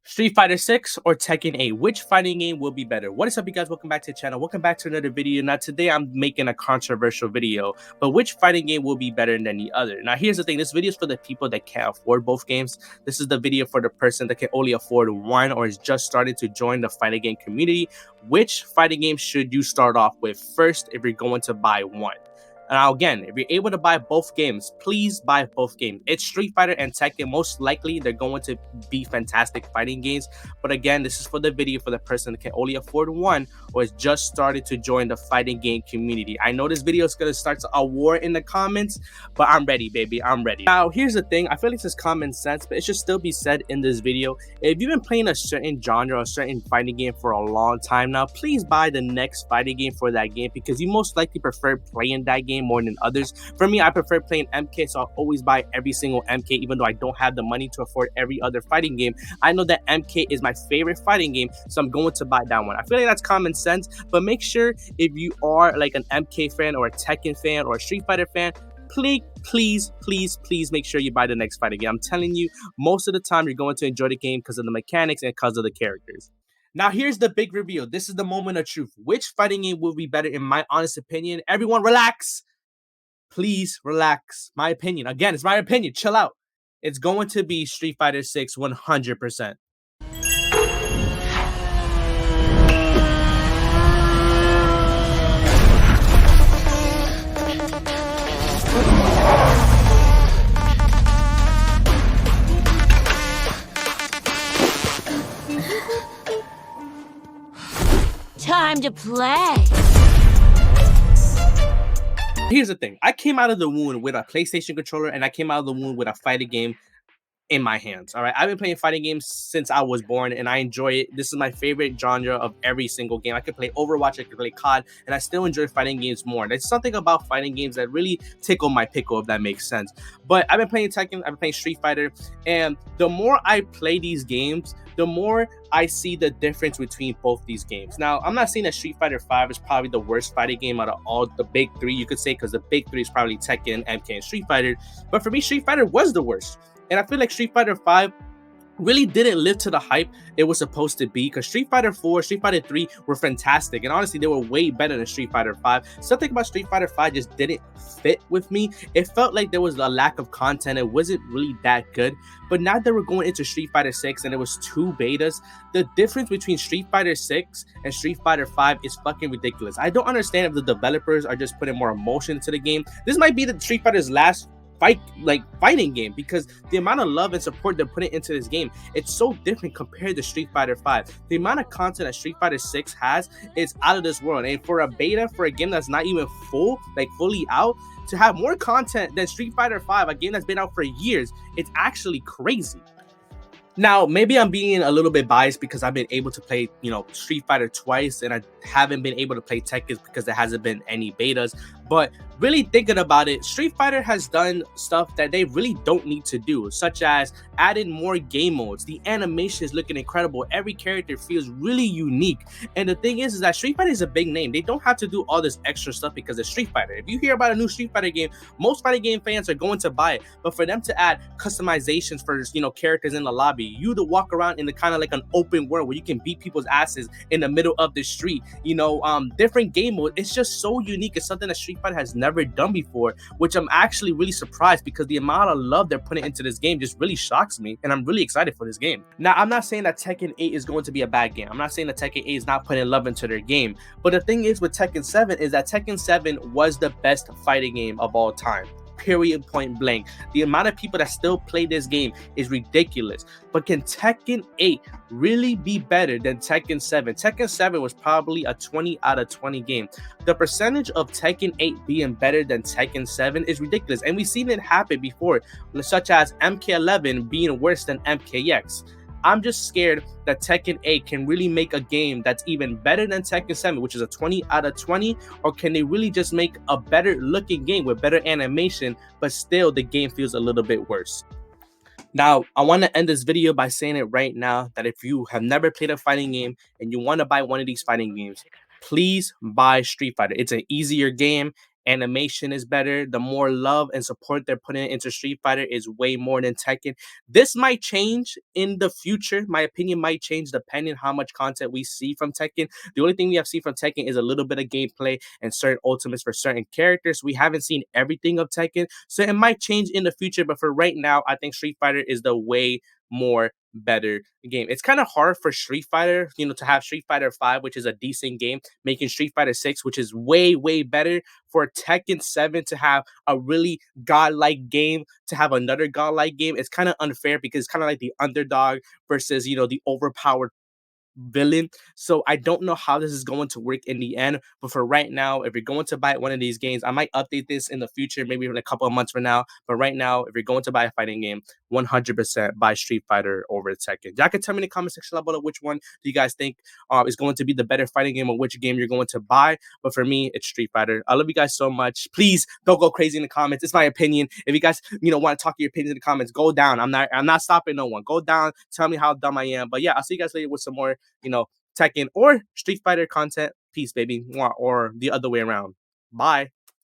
Street Fighter 6 or Tekken 8? Which fighting game will be better? What is up, you guys? Welcome back to the channel. Welcome back to another video. Now, today I'm making a controversial video, but which fighting game will be better than the other? Now, here's the thing. This video is for the people that can't afford both games. This is the video for the person that can only afford one or is just starting to join the fighting game community. Which fighting game should you start off with first if you're going to buy one? Now, again, if you're able to buy both games, please buy both games. It's Street Fighter and Tekken. Most likely, they're going to be fantastic fighting games. But again, this is for the video for the person that can only afford one or is just started to join the fighting game community. I know this video is going to start a war in the comments, but I'm ready, baby. I'm ready. Now, here's the thing. I feel like this is common sense, but it should still be said in this video. If you've been playing a certain genre or a certain fighting game for a long time now, please buy the next fighting game for that game because you most likely prefer playing that game more than others. For me, I prefer playing MK, so I'll always buy every single MK even though I don't have the money to afford every other fighting game. I know that MK is my favorite fighting game, so I'm going to buy that one. I feel like that's common sense, but make sure if you are like an MK fan or a Tekken fan or a Street Fighter fan, please make sure you buy the next fighting game. I'm telling you, most of the time you're going to enjoy the game because of the mechanics and because of the characters. Now, here's the big reveal. This is the moment of truth. Which fighting game will be better in my honest opinion? Everyone relax. Please relax. My opinion. Again, it's my opinion. Chill out. It's going to be Street Fighter 6 100%. Time to play. Here's the thing. I came out of the womb with a PlayStation controller and I came out of the womb with a fighting game in my hands. All right. I've been playing fighting games since I was born and I enjoy it. This is my favorite genre of every single game. I could play Overwatch, I could play COD, and I still enjoy fighting games more. There's something about fighting games that really tickle my pickle, if that makes sense. But I've been playing Tekken, I've been playing Street Fighter, and the more I play these games, the more I see the difference between both these games. Now, I'm not saying that Street Fighter 5 is probably the worst fighting game out of all the big three, you could say, because the big three is probably Tekken, MK, and Street Fighter. But for me, Street Fighter was the worst. And I feel like Street Fighter 5 really didn't live to the hype it was supposed to be, because Street Fighter 4, Street Fighter 3 were fantastic, and honestly they were way better than Street Fighter 5. Something about Street Fighter 5 just didn't fit with me. It felt like there was a lack of content. It wasn't really that good. But now that we're going into Street Fighter 6 and it was 2 betas, the difference between Street Fighter 6 and Street Fighter 5 is fucking ridiculous. I don't understand if the developers are just putting more emotion into the game. This might be the Street Fighter's last fighting game, because the amount of love and support they're putting into this game, it's so different compared to Street Fighter 5. The amount of content that Street Fighter 6 has is out of this world, and for a beta, for a game that's not even fully out, to have more content than Street Fighter 5, a game that's been out for years, it's actually crazy. Now, maybe I'm being a little bit biased because I've been able to play, Street Fighter twice, and I haven't been able to play Tekken because there hasn't been any betas. But really thinking about it, Street Fighter has done stuff that they really don't need to do, such as adding more game modes. The animation is looking incredible. Every character feels really unique. And the thing is that Street Fighter is a big name. They don't have to do all this extra stuff because it's Street Fighter. If you hear about a new Street Fighter game, most fighting game fans are going to buy it. But for them to add customizations for, characters in the lobby, you to walk around in the kind of like an open world where you can beat people's asses in the middle of the street, different game mode, it's just so unique. It's something that Street Fighter has never done before, which I'm actually really surprised, because the amount of love they're putting into this game just really shocks me, and I'm really excited for this game. Now, I'm not saying that Tekken 8 is going to be a bad game. I'm not saying that Tekken 8 is not putting love into their game, but the thing is with Tekken 7 is that Tekken 7 was the best fighting game of all time. Period, point blank. The amount of people that still play this game is ridiculous. But can Tekken 8 really be better than Tekken 7? Tekken 7 was probably a 20 out of 20 game. The percentage of Tekken 8 being better than Tekken 7 is ridiculous. And we've seen it happen before, such as MK11 being worse than MKX. I'm just scared that Tekken 8 can really make a game that's even better than Tekken 7, which is a 20 out of 20, or can they really just make a better looking game with better animation, but still the game feels a little bit worse. Now, I want to end this video by saying it right now that if you have never played a fighting game and you want to buy one of these fighting games, please buy Street Fighter. It's an easier game. animation is better. The more love and support they're putting into Street Fighter is way more than Tekken. This might change in the future. My opinion might change depending how much content we see from Tekken. The only thing we have seen from Tekken is a little bit of gameplay and certain ultimates for certain characters. We haven't seen everything of Tekken, so it might change in the future. But for right now, I think Street Fighter is the way more better game. It's kind of hard for Street Fighter, to have Street Fighter 5, which is a decent game, making Street Fighter 6, which is way, way better, for Tekken 7 to have a really godlike game, to have another godlike game. It's kind of unfair because it's kind of like the underdog versus, the overpowered villain. So I don't know how this is going to work in the end. But for right now, if you're going to buy one of these games, I might update this in the future, maybe in a couple of months from now. But right now, if you're going to buy a fighting game, 100% buy Street Fighter over Tekken. Y'all can tell me in the comment section below which one do you guys think is going to be the better fighting game, or which game you're going to buy. But for me, it's Street Fighter. I love you guys so much. Please don't go crazy in the comments. It's my opinion. If you guys, want to talk your opinions in the comments, go down. I'm not stopping no one. Go down. Tell me how dumb I am. But yeah, I'll see you guys later with some more Tekken or Street Fighter content. Peace, baby. Or the other way around. Bye.